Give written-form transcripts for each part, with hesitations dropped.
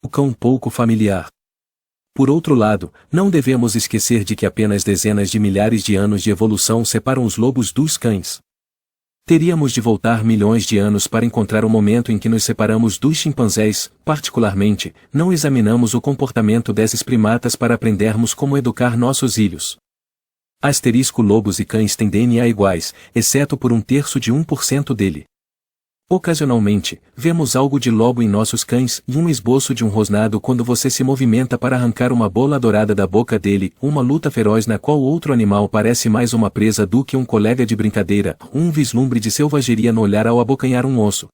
O cão pouco familiar. Por outro lado, não devemos esquecer de que apenas dezenas de milhares de anos de evolução separam os lobos dos cães. Teríamos de voltar milhões de anos para encontrar o momento em que nos separamos dos chimpanzés. Particularmente, não examinamos o comportamento desses primatas para aprendermos como educar nossos filhos. Lobos e cães têm DNA iguais, exceto por 1/3 dele. Ocasionalmente, vemos algo de lobo em nossos cães e um esboço de um rosnado quando você se movimenta para arrancar uma bola dourada da boca dele, uma luta feroz na qual outro animal parece mais uma presa do que um colega de brincadeira, um vislumbre de selvageria no olhar ao abocanhar um osso.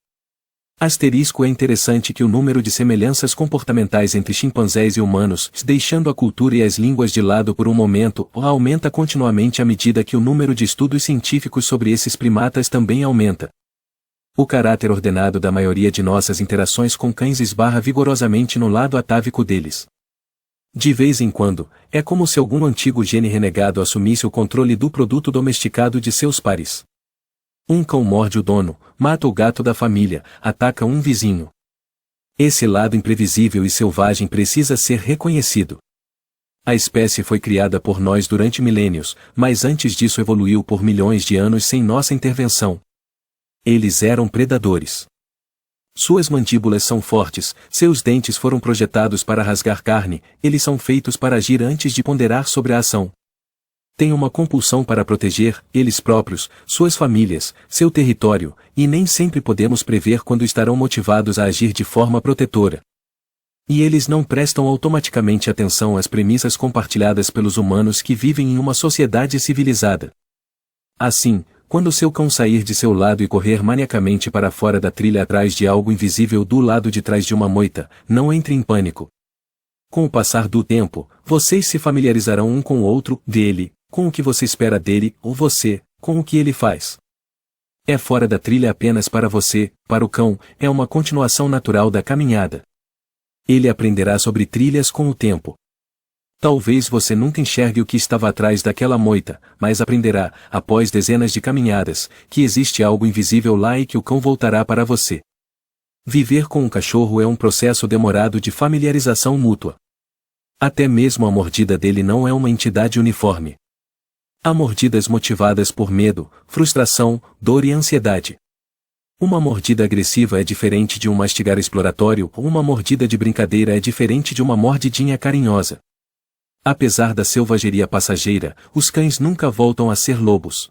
É interessante que o número de semelhanças comportamentais entre chimpanzés e humanos, deixando a cultura e as línguas de lado por um momento, aumenta continuamente à medida que o número de estudos científicos sobre esses primatas também aumenta. O caráter ordenado da maioria de nossas interações com cães esbarra vigorosamente no lado atávico deles. De vez em quando, é como se algum antigo gene renegado assumisse o controle do produto domesticado de seus pares. Um cão morde o dono, mata o gato da família, ataca um vizinho. Esse lado imprevisível e selvagem precisa ser reconhecido. A espécie foi criada por nós durante milênios, mas antes disso evoluiu por milhões de anos sem nossa intervenção. Eles eram predadores. Suas mandíbulas são fortes, seus dentes foram projetados para rasgar carne, eles são feitos para agir antes de ponderar sobre a ação. Têm uma compulsão para proteger, eles próprios, suas famílias, seu território, e nem sempre podemos prever quando estarão motivados a agir de forma protetora. E eles não prestam automaticamente atenção às premissas compartilhadas pelos humanos que vivem em uma sociedade civilizada. Assim, quando seu cão sair de seu lado e correr maniacamente para fora da trilha atrás de algo invisível do lado de trás de uma moita, não entre em pânico. Com o passar do tempo, vocês se familiarizarão um com o outro, dele, com o que você espera dele, ou você, com o que ele faz. É fora da trilha apenas para você, para o cão, é uma continuação natural da caminhada. Ele aprenderá sobre trilhas com o tempo. Talvez você nunca enxergue o que estava atrás daquela moita, mas aprenderá, após dezenas de caminhadas, que existe algo invisível lá e que o cão voltará para você. Viver com um cachorro é um processo demorado de familiarização mútua. Até mesmo a mordida dele não é uma entidade uniforme. Há mordidas motivadas por medo, frustração, dor e ansiedade. Uma mordida agressiva é diferente de um mastigar exploratório, ou uma mordida de brincadeira é diferente de uma mordidinha carinhosa. Apesar da selvageria passageira, os cães nunca voltam a ser lobos.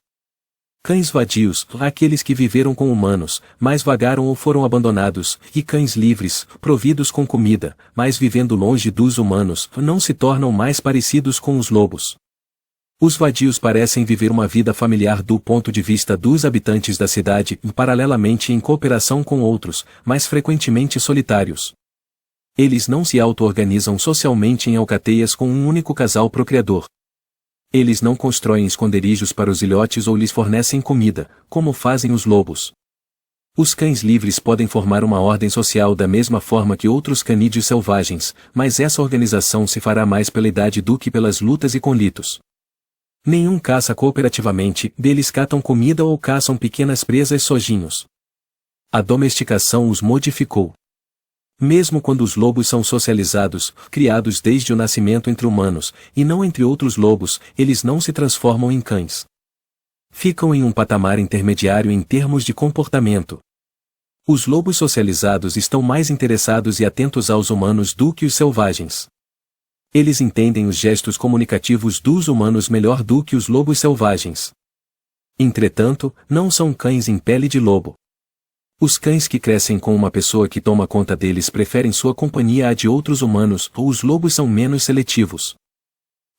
Cães vadios, aqueles que viveram com humanos, mas vagaram ou foram abandonados, e cães livres, providos com comida, mas vivendo longe dos humanos, não se tornam mais parecidos com os lobos. Os vadios parecem viver uma vida familiar do ponto de vista dos habitantes da cidade, paralelamente em cooperação com outros, mas frequentemente solitários. Eles não se auto-organizam socialmente em alcateias com um único casal procriador. Eles não constroem esconderijos para os ilhotes ou lhes fornecem comida, como fazem os lobos. Os cães livres podem formar uma ordem social da mesma forma que outros canídeos selvagens, mas essa organização se fará mais pela idade do que pelas lutas e conflitos. Nenhum caça cooperativamente, deles catam comida ou caçam pequenas presas sozinhos. A domesticação os modificou. Mesmo quando os lobos são socializados, criados desde o nascimento entre humanos, e não entre outros lobos, eles não se transformam em cães. Ficam em um patamar intermediário em termos de comportamento. Os lobos socializados estão mais interessados e atentos aos humanos do que os selvagens. Eles entendem os gestos comunicativos dos humanos melhor do que os lobos selvagens. Entretanto, não são cães em pele de lobo. Os cães que crescem com uma pessoa que toma conta deles preferem sua companhia à de outros humanos, ou os lobos são menos seletivos.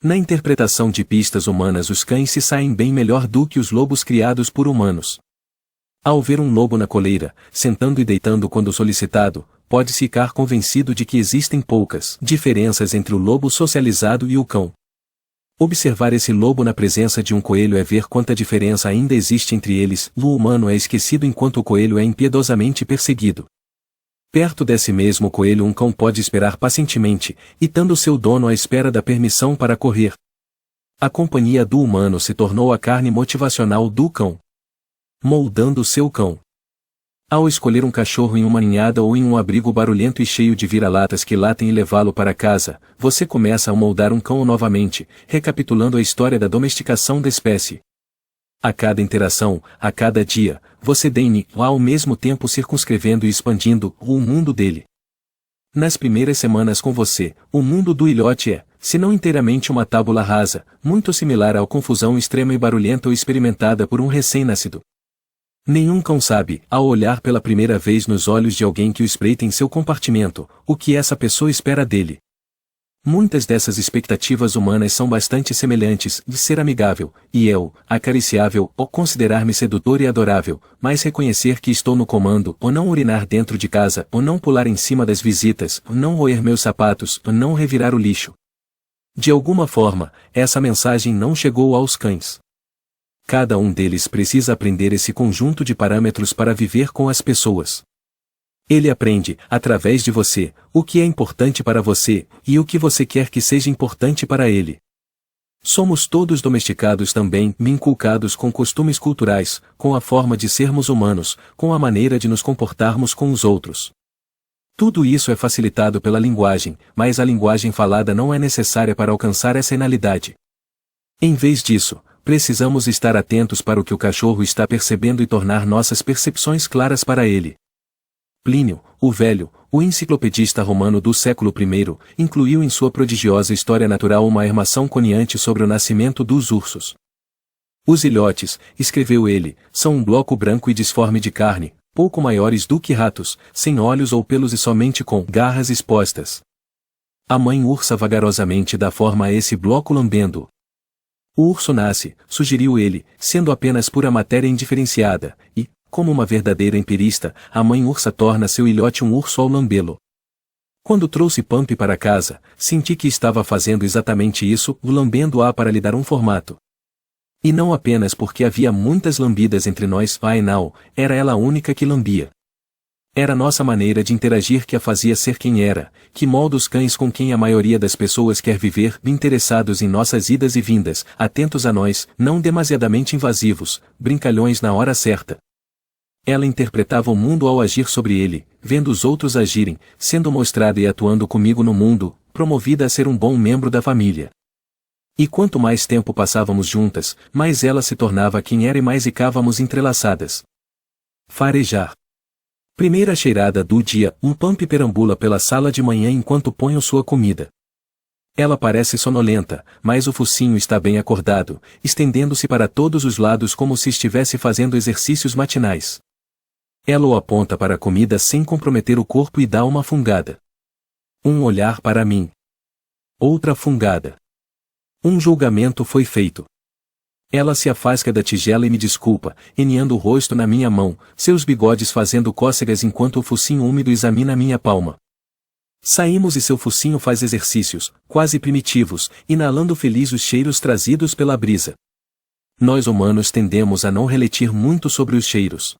Na interpretação de pistas humanas, os cães se saem bem melhor do que os lobos criados por humanos. Ao ver um lobo na coleira, sentando e deitando quando solicitado, pode ficar convencido de que existem poucas diferenças entre o lobo socializado e o cão. Observar esse lobo na presença de um coelho é ver quanta diferença ainda existe entre eles. O humano é esquecido enquanto o coelho é impiedosamente perseguido. Perto desse mesmo coelho um cão pode esperar pacientemente, itando seu dono à espera da permissão para correr. A companhia do humano se tornou a carne motivacional do cão. Moldando seu cão. Ao escolher um cachorro em uma ninhada ou em um abrigo barulhento e cheio de vira-latas que latem e levá-lo para casa, você começa a moldar um cão novamente, recapitulando a história da domesticação da espécie. A cada interação, a cada dia, você deine, ao mesmo tempo circunscrevendo e expandindo o mundo dele. Nas primeiras semanas com você, o mundo do ilhote é, se não inteiramente uma tábula rasa, muito similar à confusão extrema e barulhenta ou experimentada por um recém-nascido. Nenhum cão sabe, ao olhar pela primeira vez nos olhos de alguém que o espreita em seu compartimento, o que essa pessoa espera dele. Muitas dessas expectativas humanas são bastante semelhantes, de ser amigável, acariciável, ou considerar-me sedutor e adorável, mas reconhecer que estou no comando, ou não urinar dentro de casa, ou não pular em cima das visitas, ou não roer meus sapatos, ou não revirar o lixo. De alguma forma, essa mensagem não chegou aos cães. Cada um deles precisa aprender esse conjunto de parâmetros para viver com as pessoas. Ele aprende, através de você, o que é importante para você, e o que você quer que seja importante para ele. Somos todos domesticados também, inculcados com costumes culturais, com a forma de sermos humanos, com a maneira de nos comportarmos com os outros. Tudo isso é facilitado pela linguagem, mas a linguagem falada não é necessária para alcançar essa finalidade. Em vez disso, precisamos estar atentos para o que o cachorro está percebendo e tornar nossas percepções claras para ele. Plínio, o Velho, o enciclopedista romano do século I, incluiu em sua prodigiosa História Natural uma armação coniante sobre o nascimento dos ursos. Os ilhotes, escreveu ele, são um bloco branco e disforme de carne, pouco maiores do que ratos, sem olhos ou pelos e somente com garras expostas. A mãe ursa vagarosamente dá forma a esse bloco lambendo. O urso nasce, sugeriu ele, sendo apenas pura matéria indiferenciada, e, como uma verdadeira empirista, a mãe ursa torna seu ilhote um urso ao lambê-lo. Quando trouxe Pampi para casa, senti que estava fazendo exatamente isso, lambendo-a para lhe dar um formato. E não apenas porque havia muitas lambidas entre nós, afinal, era ela a única que lambia. Era nossa maneira de interagir que a fazia ser quem era, que molda os cães com quem a maioria das pessoas quer viver, interessados em nossas idas e vindas, atentos a nós, não demasiadamente invasivos, brincalhões na hora certa. Ela interpretava o mundo ao agir sobre ele, vendo os outros agirem, sendo mostrada e atuando comigo no mundo, promovida a ser um bom membro da família. E quanto mais tempo passávamos juntas, mais ela se tornava quem era e mais ficávamos entrelaçadas. Farejar. Primeira cheirada do dia, um Pampi perambula pela sala de manhã enquanto ponho sua comida. Ela parece sonolenta, mas o focinho está bem acordado, estendendo-se para todos os lados como se estivesse fazendo exercícios matinais. Ela o aponta para a comida sem comprometer o corpo e dá uma fungada. Um olhar para mim. Outra fungada. Um julgamento foi feito. Ela se afasca da tigela e me desculpa, eneando o rosto na minha mão, seus bigodes fazendo cócegas enquanto o focinho úmido examina minha palma. Saímos e seu focinho faz exercícios, quase primitivos, inalando feliz os cheiros trazidos pela brisa. Nós humanos tendemos a não refletir muito sobre os cheiros.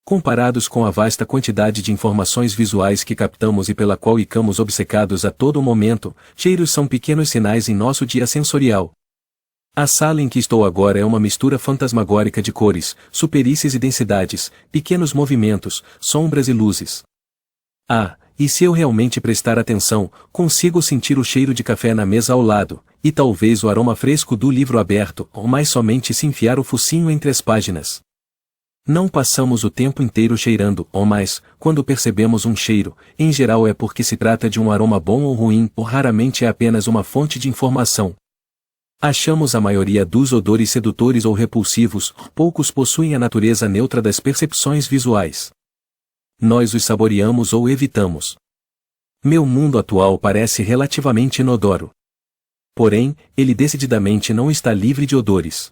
Comparados com a vasta quantidade de informações visuais que captamos e pela qual ficamos obcecados a todo momento, cheiros são pequenos sinais em nosso dia sensorial. A sala em que estou agora é uma mistura fantasmagórica de cores, superícies e densidades, pequenos movimentos, sombras e luzes. E se eu realmente prestar atenção, consigo sentir o cheiro de café na mesa ao lado, e talvez o aroma fresco do livro aberto, ou mais somente se enfiar o focinho entre as páginas. Não passamos o tempo inteiro cheirando, ou mais, quando percebemos um cheiro, em geral é porque se trata de um aroma bom ou ruim, ou raramente é apenas uma fonte de informação. Achamos a maioria dos odores sedutores ou repulsivos, poucos possuem a natureza neutra das percepções visuais. Nós os saboreamos ou evitamos. Meu mundo atual parece relativamente inodoro. Porém, ele decididamente não está livre de odores.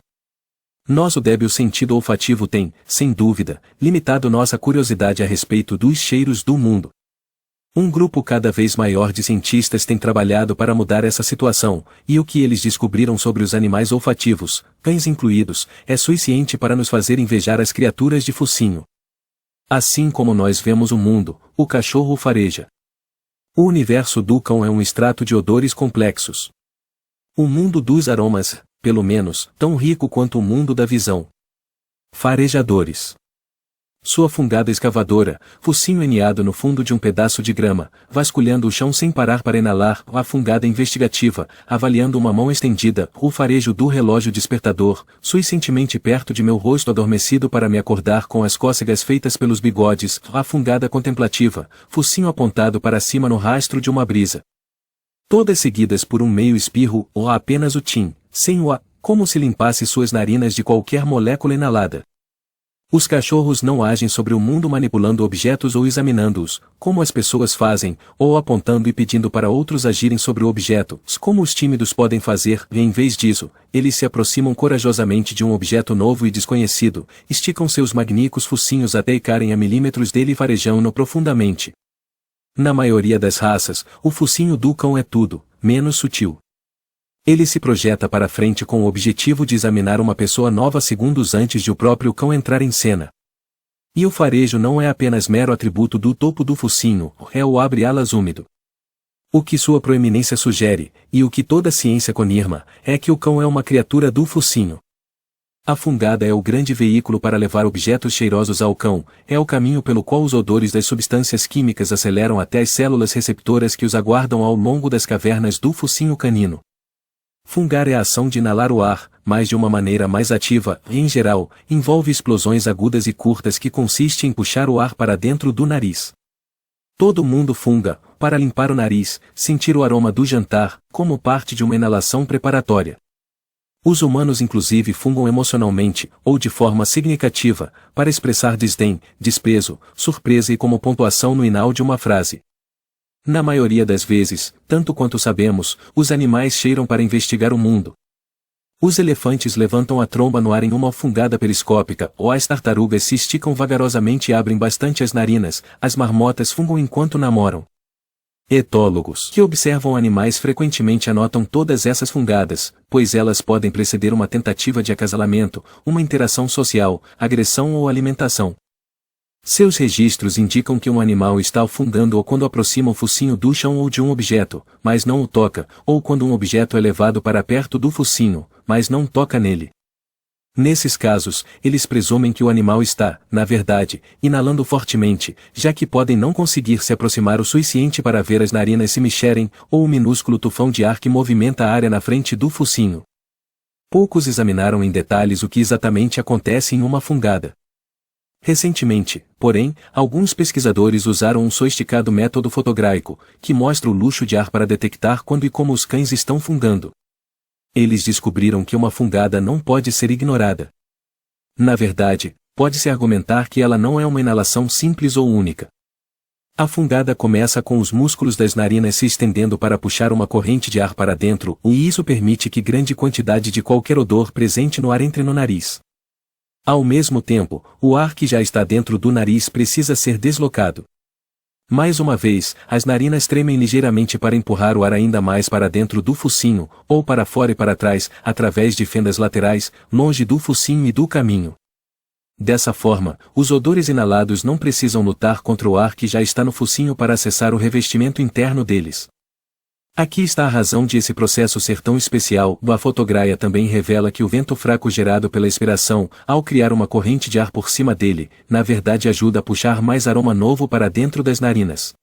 Nosso débil sentido olfativo tem, sem dúvida, limitado nossa curiosidade a respeito dos cheiros do mundo. Um grupo cada vez maior de cientistas tem trabalhado para mudar essa situação, e o que eles descobriram sobre os animais olfativos, cães incluídos, é suficiente para nos fazer invejar as criaturas de focinho. Assim como nós vemos o mundo, o cachorro o fareja. O universo do cão é um extrato de odores complexos. O mundo dos aromas, pelo menos, tão rico quanto o mundo da visão. Farejadores. Sua fungada escavadora, focinho eniado no fundo de um pedaço de grama, vasculhando o chão sem parar para inalar, a fungada investigativa, avaliando uma mão estendida, o farejo do relógio despertador, suficientemente perto de meu rosto adormecido para me acordar com as cócegas feitas pelos bigodes, a fungada contemplativa, focinho apontado para cima no rastro de uma brisa. Todas seguidas por um meio espirro, ou apenas o tim, sem o a, como se limpasse suas narinas de qualquer molécula inalada. Os cachorros não agem sobre o mundo manipulando objetos ou examinando-os, como as pessoas fazem, ou apontando e pedindo para outros agirem sobre o objeto, como os tímidos podem fazer, e em vez disso, eles se aproximam corajosamente de um objeto novo e desconhecido, esticam seus magníficos focinhos até caírem a milímetros dele e farejam-no profundamente. Na maioria das raças, o focinho do cão é tudo, menos sutil. Ele se projeta para frente com o objetivo de examinar uma pessoa nova segundos antes de o próprio cão entrar em cena. E o farejo não é apenas mero atributo do topo do focinho, é o abre-alas úmido. O que sua proeminência sugere, e o que toda a ciência confirma, é que o cão é uma criatura do focinho. A fungada é o grande veículo para levar objetos cheirosos ao cão, é o caminho pelo qual os odores das substâncias químicas aceleram até as células receptoras que os aguardam ao longo das cavernas do focinho canino. Fungar é a ação de inalar o ar, mas de uma maneira mais ativa, e em geral, envolve explosões agudas e curtas que consiste em puxar o ar para dentro do nariz. Todo mundo funga, para limpar o nariz, sentir o aroma do jantar, como parte de uma inalação preparatória. Os humanos inclusive fungam emocionalmente, ou de forma significativa, para expressar desdém, desprezo, surpresa e como pontuação no final de uma frase. Na maioria das vezes, tanto quanto sabemos, os animais cheiram para investigar o mundo. Os elefantes levantam a tromba no ar em uma fungada periscópica, ou as tartarugas se esticam vagarosamente e abrem bastante as narinas, as marmotas fungam enquanto namoram. Etólogos que observam animais frequentemente anotam todas essas fungadas, pois elas podem preceder uma tentativa de acasalamento, uma interação social, agressão ou alimentação. Seus registros indicam que um animal está fungando ou quando aproxima o focinho do chão ou de um objeto, mas não o toca, ou quando um objeto é levado para perto do focinho, mas não toca nele. Nesses casos, eles presumem que o animal está, na verdade, inalando fortemente, já que podem não conseguir se aproximar o suficiente para ver as narinas se mexerem, ou o minúsculo tufão de ar que movimenta a área na frente do focinho. Poucos examinaram em detalhes o que exatamente acontece em uma fungada. Recentemente, porém, alguns pesquisadores usaram um sofisticado método fotográfico, que mostra o luxo de ar para detectar quando e como os cães estão fungando. Eles descobriram que uma fungada não pode ser ignorada. Na verdade, pode-se argumentar que ela não é uma inalação simples ou única. A fungada começa com os músculos das narinas se estendendo para puxar uma corrente de ar para dentro, e isso permite que grande quantidade de qualquer odor presente no ar entre no nariz. Ao mesmo tempo, o ar que já está dentro do nariz precisa ser deslocado. Mais uma vez, as narinas tremem ligeiramente para empurrar o ar ainda mais para dentro do focinho, ou para fora e para trás, através de fendas laterais, longe do focinho e do caminho. Dessa forma, os odores inalados não precisam lutar contra o ar que já está no focinho para acessar o revestimento interno deles. Aqui está a razão de esse processo ser tão especial. A fotograia também revela que o vento fraco gerado pela expiração, ao criar uma corrente de ar por cima dele, na verdade ajuda a puxar mais aroma novo para dentro das narinas.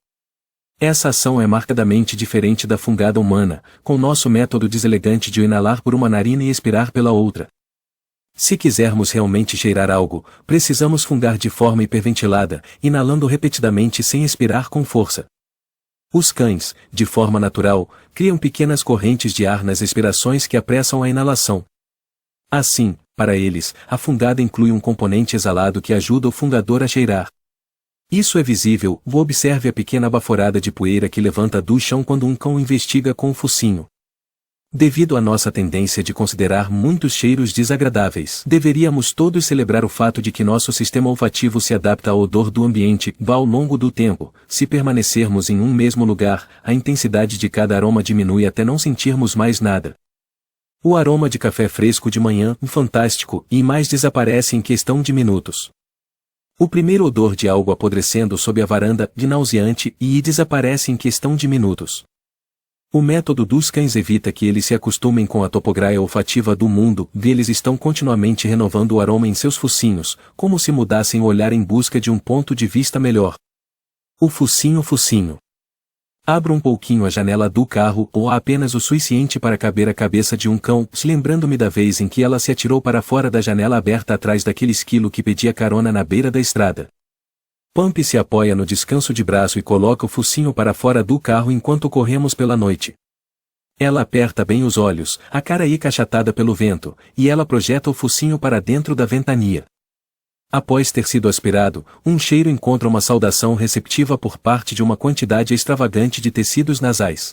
Essa ação é marcadamente diferente da fungada humana, com nosso método deselegante de inalar por uma narina e expirar pela outra. Se quisermos realmente cheirar algo, precisamos fungar de forma hiperventilada, inalando repetidamente sem expirar com força. Os cães, de forma natural, criam pequenas correntes de ar nas expirações que apressam a inalação. Assim, para eles, a fungada inclui um componente exalado que ajuda o fungador a cheirar. Isso é visível, observe a pequena baforada de poeira que levanta do chão quando um cão investiga com o focinho. Devido à nossa tendência de considerar muitos cheiros desagradáveis, deveríamos todos celebrar o fato de que nosso sistema olfativo se adapta ao odor do ambiente. Ao longo do tempo, se permanecermos em um mesmo lugar, a intensidade de cada aroma diminui até não sentirmos mais nada. O aroma de café fresco de manhã, fantástico, e mais desaparece em questão de minutos. O primeiro odor de algo apodrecendo sob a varanda, nauseante, e desaparece em questão de minutos. O método dos cães evita que eles se acostumem com a topografia olfativa do mundo, eles estão continuamente renovando o aroma em seus focinhos, como se mudassem o olhar em busca de um ponto de vista melhor. O focinho. Abro um pouquinho a janela do carro ou apenas o suficiente para caber a cabeça de um cão, lembrando-me da vez em que ela se atirou para fora da janela aberta atrás daquele esquilo que pedia carona na beira da estrada. Pump se apoia no descanso de braço e coloca o focinho para fora do carro enquanto corremos pela noite. Ela aperta bem os olhos, a cara achatada pelo vento, e ela projeta o focinho para dentro da ventania. Após ter sido aspirado, um cheiro encontra uma saudação receptiva por parte de uma quantidade extravagante de tecidos nasais.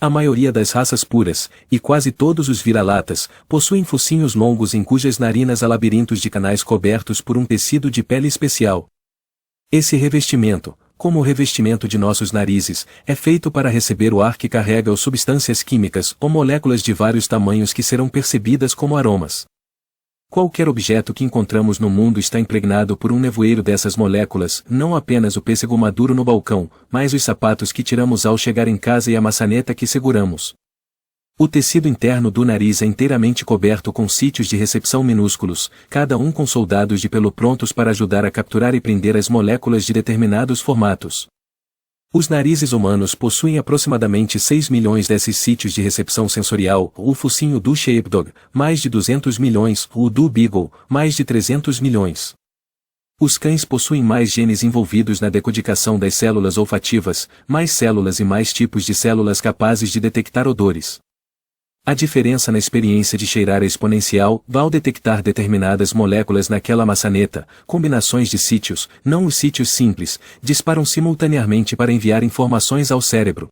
A maioria das raças puras, e quase todos os vira-latas, possuem focinhos longos em cujas narinas há labirintos de canais cobertos por um tecido de pele especial. Esse revestimento, como o revestimento de nossos narizes, é feito para receber o ar que carrega as substâncias químicas ou moléculas de vários tamanhos que serão percebidas como aromas. Qualquer objeto que encontramos no mundo está impregnado por um nevoeiro dessas moléculas, não apenas o pêssego maduro no balcão, mas os sapatos que tiramos ao chegar em casa e a maçaneta que seguramos. O tecido interno do nariz é inteiramente coberto com sítios de recepção minúsculos, cada um com soldados de pelo prontos para ajudar a capturar e prender as moléculas de determinados formatos. Os narizes humanos possuem aproximadamente 6 milhões desses sítios de recepção sensorial, o focinho do Sheepdog, mais de 200 milhões, o do Beagle, mais de 300 milhões. Os cães possuem mais genes envolvidos na decodificação das células olfativas, mais células e mais tipos de células capazes de detectar odores. A diferença na experiência de cheirar é exponencial, ao detectar determinadas moléculas naquela maçaneta, combinações de sítios, não os sítios simples, disparam simultaneamente para enviar informações ao cérebro.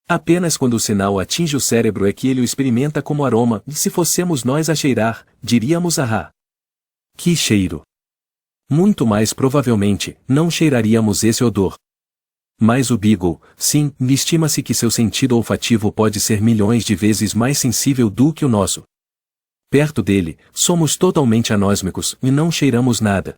Apenas quando o sinal atinge o cérebro é que ele o experimenta como aroma, e se fossemos nós a cheirar, diríamos ahá. Que cheiro! Muito mais provavelmente, não cheiraríamos esse odor. Mas o Beagle, sim, estima-se que seu sentido olfativo pode ser milhões de vezes mais sensível do que o nosso. Perto dele, somos totalmente anósmicos e não cheiramos nada.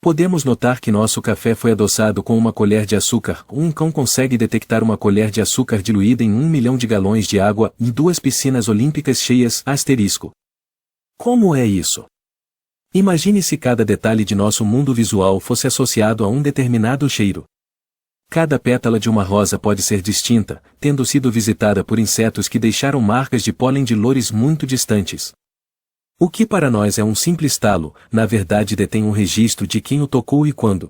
Podemos notar que nosso café foi adoçado com uma colher de açúcar. Um cão consegue detectar uma colher de açúcar diluída em 1 milhão de galões de água e 2 piscinas olímpicas cheias. Como é isso? Imagine se cada detalhe de nosso mundo visual fosse associado a um determinado cheiro. Cada pétala de uma rosa pode ser distinta, tendo sido visitada por insetos que deixaram marcas de pólen de lores muito distantes. O que para nós é um simples talo, na verdade detém um registro de quem o tocou e quando.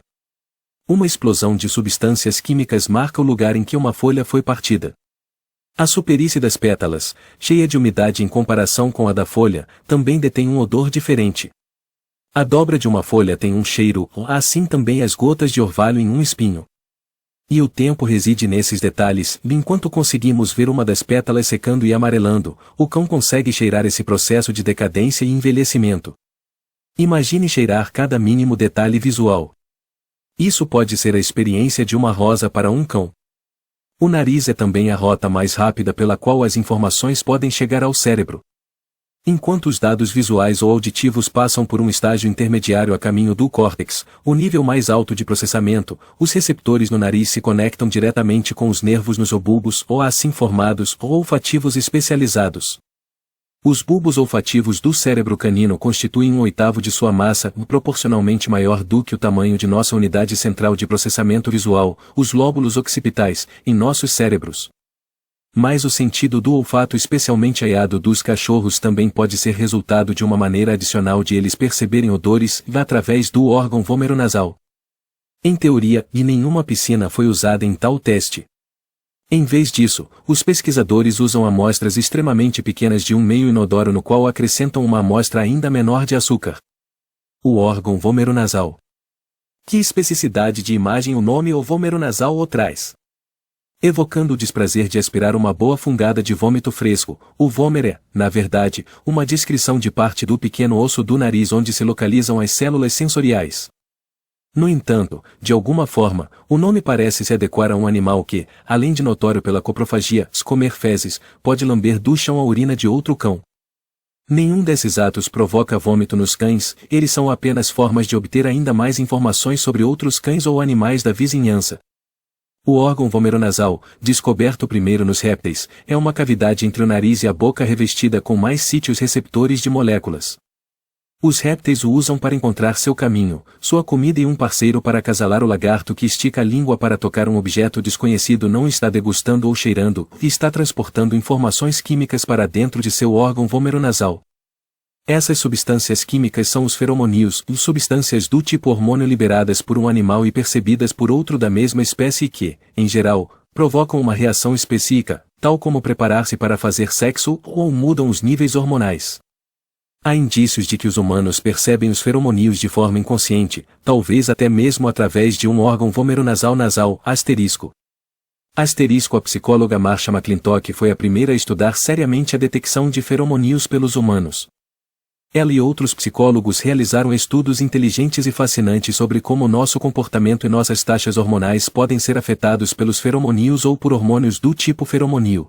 Uma explosão de substâncias químicas marca o lugar em que uma folha foi partida. A superfície das pétalas, cheia de umidade em comparação com a da folha, também detém um odor diferente. A dobra de uma folha tem um cheiro, assim também as gotas de orvalho em um espinho. E o tempo reside nesses detalhes, enquanto conseguimos ver uma das pétalas secando e amarelando, o cão consegue cheirar esse processo de decadência e envelhecimento. Imagine cheirar cada mínimo detalhe visual. Isso pode ser a experiência de uma rosa para um cão. O nariz é também a rota mais rápida pela qual as informações podem chegar ao cérebro. Enquanto os dados visuais ou auditivos passam por um estágio intermediário a caminho do córtex, o nível mais alto de processamento, os receptores no nariz se conectam diretamente com os nervos nos obulbos ou assim formados ou olfativos especializados. Os bulbos olfativos do cérebro canino constituem 1/8 de sua massa, proporcionalmente maior do que o tamanho de nossa unidade central de processamento visual, os lóbulos occipitais, em nossos cérebros. Mas o sentido do olfato especialmente aiado dos cachorros também pode ser resultado de uma maneira adicional de eles perceberem odores através do órgão vomeronasal. Em teoria, nenhuma piscina foi usada em tal teste. Em vez disso, os pesquisadores usam amostras extremamente pequenas de um meio inodoro no qual acrescentam uma amostra ainda menor de açúcar. O órgão vomeronasal. Que especificidade de imagem o nome o vomeronasal o traz? Evocando o desprazer de aspirar uma boa fungada de vômito fresco, o vômer é, na verdade, uma descrição de parte do pequeno osso do nariz onde se localizam as células sensoriais. No entanto, de alguma forma, o nome parece se adequar a um animal que, além de notório pela coprofagia, comer fezes, pode lamber do chão a urina de outro cão. Nenhum desses atos provoca vômito nos cães, eles são apenas formas de obter ainda mais informações sobre outros cães ou animais da vizinhança. O órgão vomeronasal, descoberto primeiro nos répteis, é uma cavidade entre o nariz e a boca revestida com mais sítios receptores de moléculas. Os répteis o usam para encontrar seu caminho, sua comida e um parceiro para acasalar. O lagarto que estica a língua para tocar um objeto desconhecido não está degustando ou cheirando, e está transportando informações químicas para dentro de seu órgão vomeronasal. Essas substâncias químicas são os feromoníos, substâncias do tipo hormônio liberadas por um animal e percebidas por outro da mesma espécie que, em geral, provocam uma reação específica, tal como preparar-se para fazer sexo ou mudam os níveis hormonais. Há indícios de que os humanos percebem os feromoníos de forma inconsciente, talvez até mesmo através de um órgão vomeronasal nasal, asterisco. A psicóloga Marsha McClintock foi a primeira a estudar seriamente a detecção de feromoníos pelos humanos. Ela e outros psicólogos realizaram estudos inteligentes e fascinantes sobre como nosso comportamento e nossas taxas hormonais podem ser afetados pelos feromoníos ou por hormônios do tipo feromonio.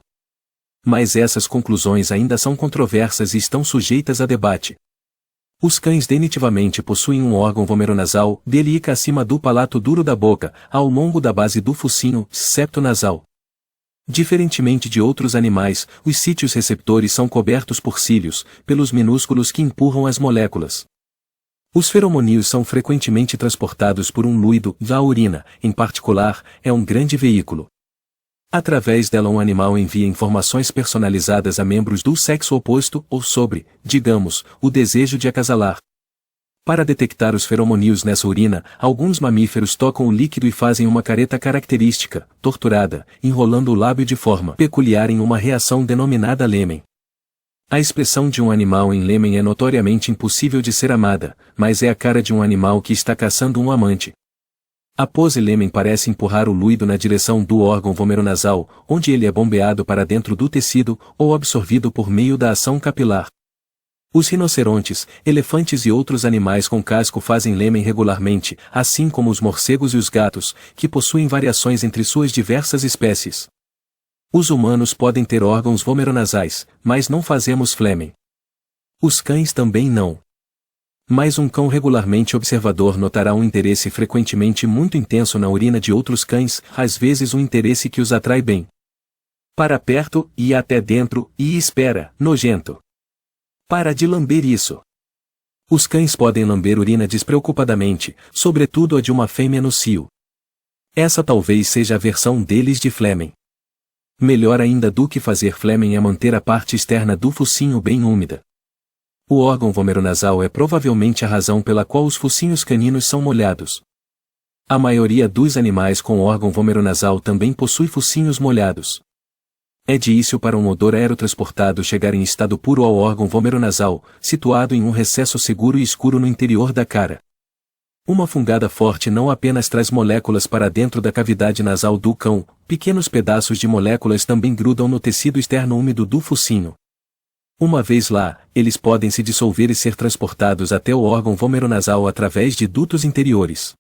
Mas essas conclusões ainda são controversas e estão sujeitas a debate. Os cães definitivamente possuem um órgão vomeronasal, delica acima do palato duro da boca, ao longo da base do focinho, septo nasal. Diferentemente de outros animais, os sítios receptores são cobertos por cílios, pelos minúsculos que empurram as moléculas. Os feromoníos são frequentemente transportados por um fluido, a urina, em particular, é um grande veículo. Através dela um animal envia informações personalizadas a membros do sexo oposto ou sobre, digamos, o desejo de acasalar. Para detectar os feromoníos nessa urina, alguns mamíferos tocam o líquido e fazem uma careta característica, torturada, enrolando o lábio de forma peculiar em uma reação denominada lêmen. A expressão de um animal em lêmen é notoriamente impossível de ser amada, mas é a cara de um animal que está caçando um amante. A pose lêmen parece empurrar o fluido na direção do órgão vomeronasal, onde ele é bombeado para dentro do tecido, ou absorvido por meio da ação capilar. Os rinocerontes, elefantes e outros animais com casco fazem lêmen regularmente, assim como os morcegos e os gatos, que possuem variações entre suas diversas espécies. Os humanos podem ter órgãos vomeronasais, mas não fazemos flêmen. Os cães também não. Mas um cão regularmente observador notará um interesse frequentemente muito intenso na urina de outros cães, às vezes um interesse que os atrai bem para perto, e até dentro, e espera, nojento. Para de lamber isso. Os cães podem lamber urina despreocupadamente, sobretudo a de uma fêmea no cio. Essa talvez seja a versão deles de flêmen. Melhor ainda do que fazer flêmen é manter a parte externa do focinho bem úmida. O órgão vomeronasal é provavelmente a razão pela qual os focinhos caninos são molhados. A maioria dos animais com órgão vomeronasal também possui focinhos molhados. É difícil para um odor aerotransportado chegar em estado puro ao órgão vomeronasal, situado em um recesso seguro e escuro no interior da cara. Uma fungada forte não apenas traz moléculas para dentro da cavidade nasal do cão, pequenos pedaços de moléculas também grudam no tecido externo úmido do focinho. Uma vez lá, eles podem se dissolver e ser transportados até o órgão vomeronasal através de dutos interiores.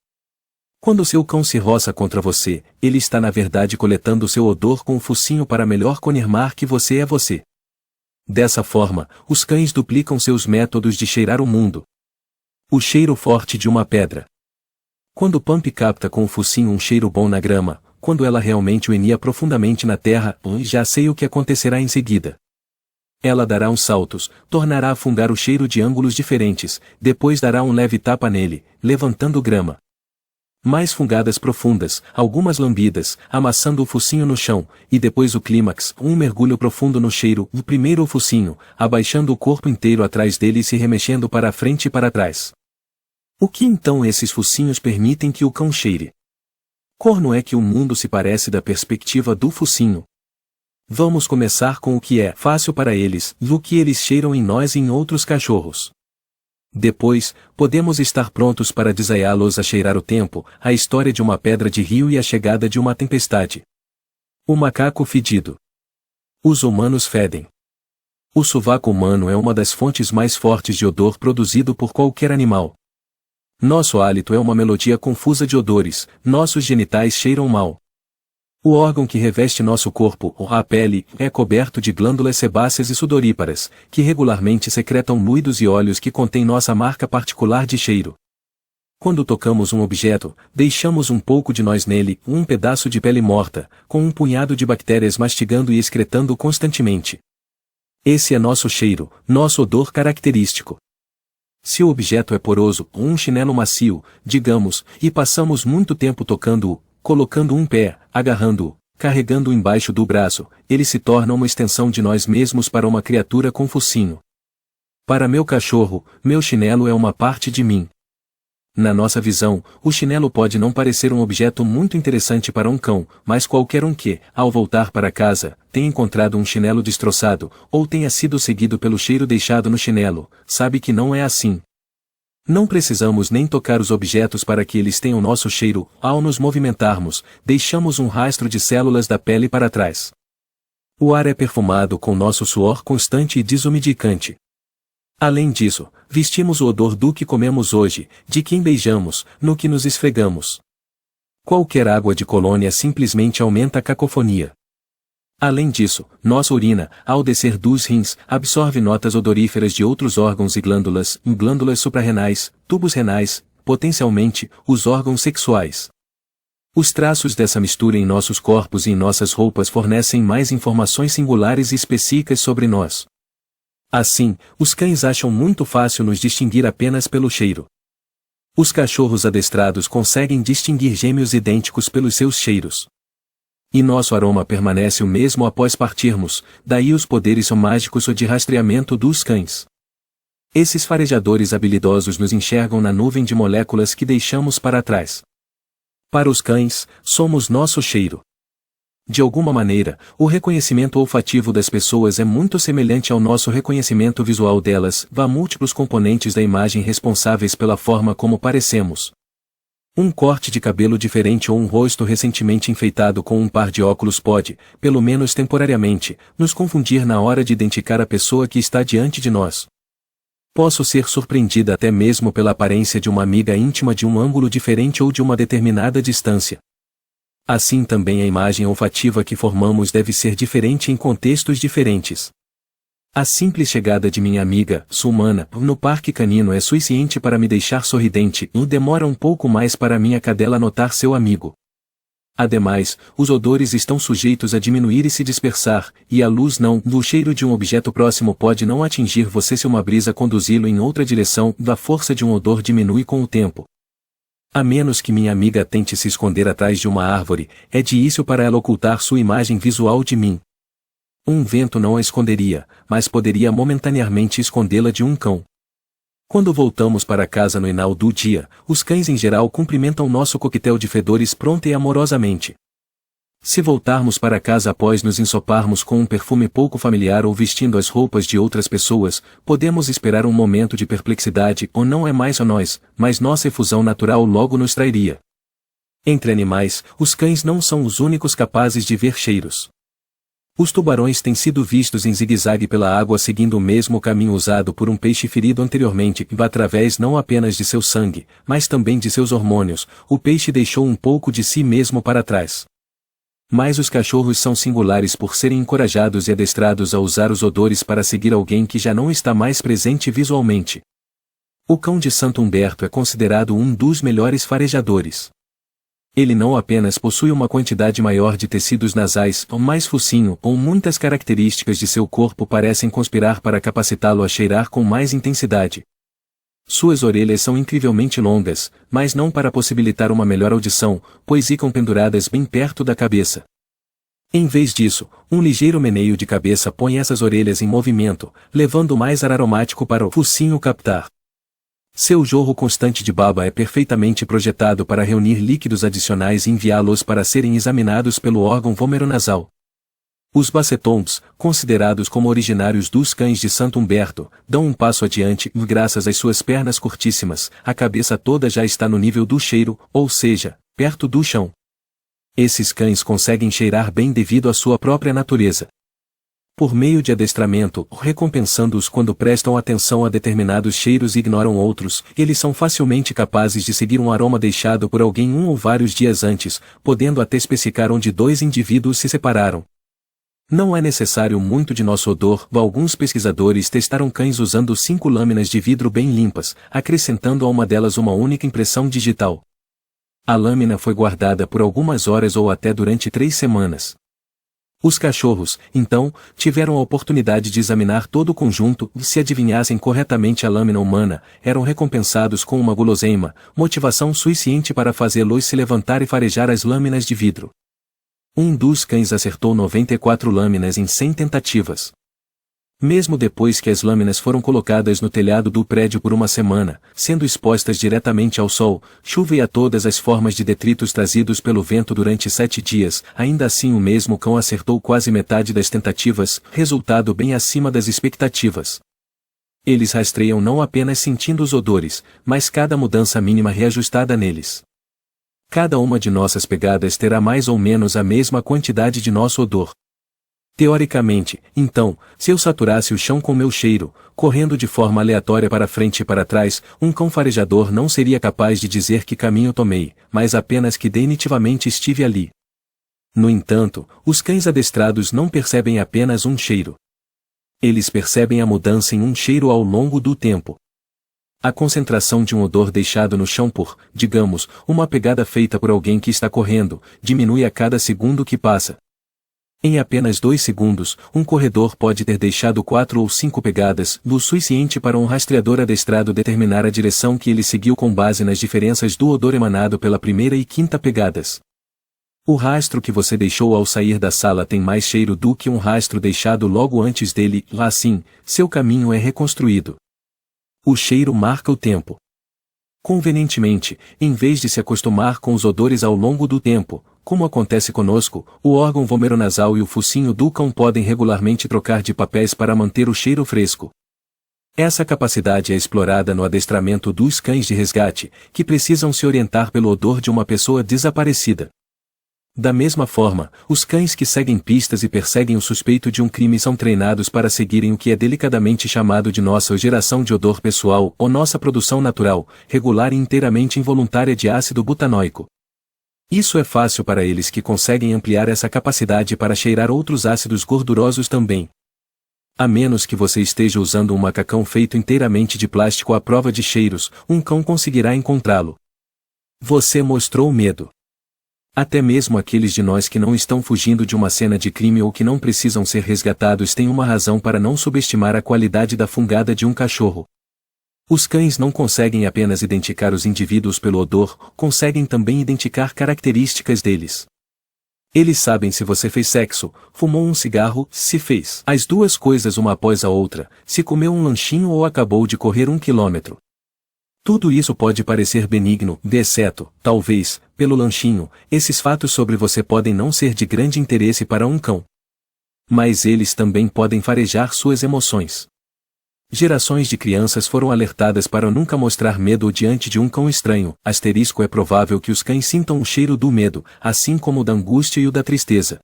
Quando seu cão se roça contra você, ele está na verdade coletando seu odor com o focinho para melhor confirmar que você é você. Dessa forma, os cães duplicam seus métodos de cheirar o mundo. O cheiro forte de uma pedra. Quando Pump capta com o focinho um cheiro bom na grama, quando ela realmente o enia profundamente na terra, já sei o que acontecerá em seguida. Ela dará uns saltos, tornará a fungar o cheiro de ângulos diferentes, depois dará um leve tapa nele, levantando grama. Mais fungadas profundas, algumas lambidas, amassando o focinho no chão, e depois o clímax, um mergulho profundo no cheiro, o primeiro o focinho, abaixando o corpo inteiro atrás dele e se remexendo para a frente e para trás. O que então esses focinhos permitem que o cão cheire? Como é que o mundo se parece da perspectiva do focinho? Vamos começar com o que é fácil para eles, o que eles cheiram em nós e em outros cachorros. Depois, podemos estar prontos para desaiá-los a cheirar o tempo, a história de uma pedra de rio e a chegada de uma tempestade. O macaco fedido. Os humanos fedem. O sovaco humano é uma das fontes mais fortes de odor produzido por qualquer animal. Nosso hálito é uma melodia confusa de odores, nossos genitais cheiram mal. O órgão que reveste nosso corpo, a pele, é coberto de glândulas sebáceas e sudoríparas, que regularmente secretam fluidos e óleos que contêm nossa marca particular de cheiro. Quando tocamos um objeto, deixamos um pouco de nós nele, um pedaço de pele morta, com um punhado de bactérias mastigando e excretando constantemente. Esse é nosso cheiro, nosso odor característico. Se o objeto é poroso, um chinelo macio, digamos, e passamos muito tempo tocando-o, colocando um pé, agarrando-o, carregando-o embaixo do braço, ele se torna uma extensão de nós mesmos para uma criatura com focinho. Para meu cachorro, meu chinelo é uma parte de mim. Na nossa visão, o chinelo pode não parecer um objeto muito interessante para um cão, mas qualquer um que, ao voltar para casa, tenha encontrado um chinelo destroçado, ou tenha sido seguido pelo cheiro deixado no chinelo, sabe que não é assim. Não precisamos nem tocar os objetos para que eles tenham nosso cheiro, ao nos movimentarmos, deixamos um rastro de células da pele para trás. O ar é perfumado com nosso suor constante e desumidicante. Além disso, vestimos o odor do que comemos hoje, de quem beijamos, no que nos esfregamos. Qualquer água de colônia simplesmente aumenta a cacofonia. Além disso, nossa urina, ao descer dos rins, absorve notas odoríferas de outros órgãos e glândulas suprarrenais, tubos renais, potencialmente, os órgãos sexuais. Os traços dessa mistura em nossos corpos e em nossas roupas fornecem mais informações singulares e específicas sobre nós. Assim, os cães acham muito fácil nos distinguir apenas pelo cheiro. Os cachorros adestrados conseguem distinguir gêmeos idênticos pelos seus cheiros. E nosso aroma permanece o mesmo após partirmos, daí os poderes mágicos de rastreamento dos cães. Esses farejadores habilidosos nos enxergam na nuvem de moléculas que deixamos para trás. Para os cães, somos nosso cheiro. De alguma maneira, o reconhecimento olfativo das pessoas é muito semelhante ao nosso reconhecimento visual delas, há múltiplos componentes da imagem responsáveis pela forma como parecemos. Um corte de cabelo diferente ou um rosto recentemente enfeitado com um par de óculos pode, pelo menos temporariamente, nos confundir na hora de identificar a pessoa que está diante de nós. Posso ser surpreendida até mesmo pela aparência de uma amiga íntima de um ângulo diferente ou de uma determinada distância. Assim também a imagem olfativa que formamos deve ser diferente em contextos diferentes. A simples chegada de minha amiga, Sumana, no parque canino é suficiente para me deixar sorridente e demora um pouco mais para minha cadela notar seu amigo. Ademais, os odores estão sujeitos a diminuir e se dispersar, e a luz não, o cheiro de um objeto próximo pode não atingir você se uma brisa conduzi-lo em outra direção, a força de um odor diminui com o tempo. A menos que minha amiga tente se esconder atrás de uma árvore, é difícil para ela ocultar sua imagem visual de mim. Um vento não a esconderia, mas poderia momentaneamente escondê-la de um cão. Quando voltamos para casa no final do dia, os cães em geral cumprimentam nosso coquetel de fedores pronta e amorosamente. Se voltarmos para casa após nos ensoparmos com um perfume pouco familiar ou vestindo as roupas de outras pessoas, podemos esperar um momento de perplexidade ou não é mais a nós, mas nossa efusão natural logo nos trairia. Entre animais, os cães não são os únicos capazes de ver cheiros. Os tubarões têm sido vistos em zigue-zague pela água seguindo o mesmo caminho usado por um peixe ferido anteriormente, através não apenas de seu sangue, mas também de seus hormônios, o peixe deixou um pouco de si mesmo para trás. Mas os cachorros são singulares por serem encorajados e adestrados a usar os odores para seguir alguém que já não está mais presente visualmente. O cão de Santo Humberto é considerado um dos melhores farejadores. Ele não apenas possui uma quantidade maior de tecidos nasais, ou mais focinho, ou muitas características de seu corpo parecem conspirar para capacitá-lo a cheirar com mais intensidade. Suas orelhas são incrivelmente longas, mas não para possibilitar uma melhor audição, pois ficam penduradas bem perto da cabeça. Em vez disso, um ligeiro meneio de cabeça põe essas orelhas em movimento, levando mais ar aromático para o focinho captar. Seu jorro constante de baba é perfeitamente projetado para reunir líquidos adicionais e enviá-los para serem examinados pelo órgão vomeronasal. Os bacetons, considerados como originários dos cães de Santo Humberto, dão um passo adiante e graças às suas pernas curtíssimas, a cabeça toda já está no nível do cheiro, ou seja, perto do chão. Esses cães conseguem cheirar bem devido à sua própria natureza. Por meio de adestramento, recompensando-os quando prestam atenção a determinados cheiros e ignoram outros, eles são facilmente capazes de seguir um aroma deixado por alguém um ou vários dias antes, podendo até especificar onde dois indivíduos se separaram. Não é necessário muito de nosso odor. Alguns pesquisadores testaram cães usando 5 lâminas de vidro bem limpas, acrescentando a uma delas uma única impressão digital. A lâmina foi guardada por algumas horas ou até durante 3 semanas. Os cachorros, então, tiveram a oportunidade de examinar todo o conjunto e, se adivinhassem corretamente a lâmina humana, eram recompensados com uma guloseima, motivação suficiente para fazê-los se levantar e farejar as lâminas de vidro. Um dos cães acertou 94 lâminas em 100 tentativas. Mesmo depois que as lâminas foram colocadas no telhado do prédio por uma semana, sendo expostas diretamente ao sol, chuva e a todas as formas de detritos trazidos pelo vento durante 7 dias, ainda assim o mesmo cão acertou quase metade das tentativas, resultado bem acima das expectativas. Eles rastreiam não apenas sentindo os odores, mas cada mudança mínima reajustada neles. Cada uma de nossas pegadas terá mais ou menos a mesma quantidade de nosso odor. Teoricamente, então, se eu saturasse o chão com meu cheiro, correndo de forma aleatória para frente e para trás, um cão farejador não seria capaz de dizer que caminho tomei, mas apenas que definitivamente estive ali. No entanto, os cães adestrados não percebem apenas um cheiro. Eles percebem a mudança em um cheiro ao longo do tempo. A concentração de um odor deixado no chão por, digamos, uma pegada feita por alguém que está correndo, diminui a cada segundo que passa. Em apenas 2 segundos, um corredor pode ter deixado 4 ou 5 pegadas, o suficiente para um rastreador adestrado determinar a direção que ele seguiu com base nas diferenças do odor emanado pela primeira e quinta pegadas. O rastro que você deixou ao sair da sala tem mais cheiro do que um rastro deixado logo antes dele, assim, seu caminho é reconstruído. O cheiro marca o tempo. Convenientemente, em vez de se acostumar com os odores ao longo do tempo, como acontece conosco, o órgão vomeronasal e o focinho do cão podem regularmente trocar de papéis para manter o cheiro fresco. Essa capacidade é explorada no adestramento dos cães de resgate, que precisam se orientar pelo odor de uma pessoa desaparecida. Da mesma forma, os cães que seguem pistas e perseguem o suspeito de um crime são treinados para seguirem o que é delicadamente chamado de nossa geração de odor pessoal ou nossa produção natural, regular e inteiramente involuntária de ácido butanóico. Isso é fácil para eles que conseguem ampliar essa capacidade para cheirar outros ácidos gordurosos também. A menos que você esteja usando um macacão feito inteiramente de plástico à prova de cheiros, um cão conseguirá encontrá-lo. Você mostrou medo. Até mesmo aqueles de nós que não estão fugindo de uma cena de crime ou que não precisam ser resgatados têm uma razão para não subestimar a qualidade da fungada de um cachorro. Os cães não conseguem apenas identificar os indivíduos pelo odor, conseguem também identificar características deles. Eles sabem se você fez sexo, fumou um cigarro, se fez as duas coisas uma após a outra, se comeu um lanchinho ou acabou de correr 1 quilômetro. Tudo isso pode parecer benigno, exceto, talvez, pelo lanchinho, esses fatos sobre você podem não ser de grande interesse para um cão. Mas eles também podem farejar suas emoções. Gerações de crianças foram alertadas para nunca mostrar medo diante de um cão estranho. É provável que os cães sintam o cheiro do medo, assim como o da angústia e o da tristeza.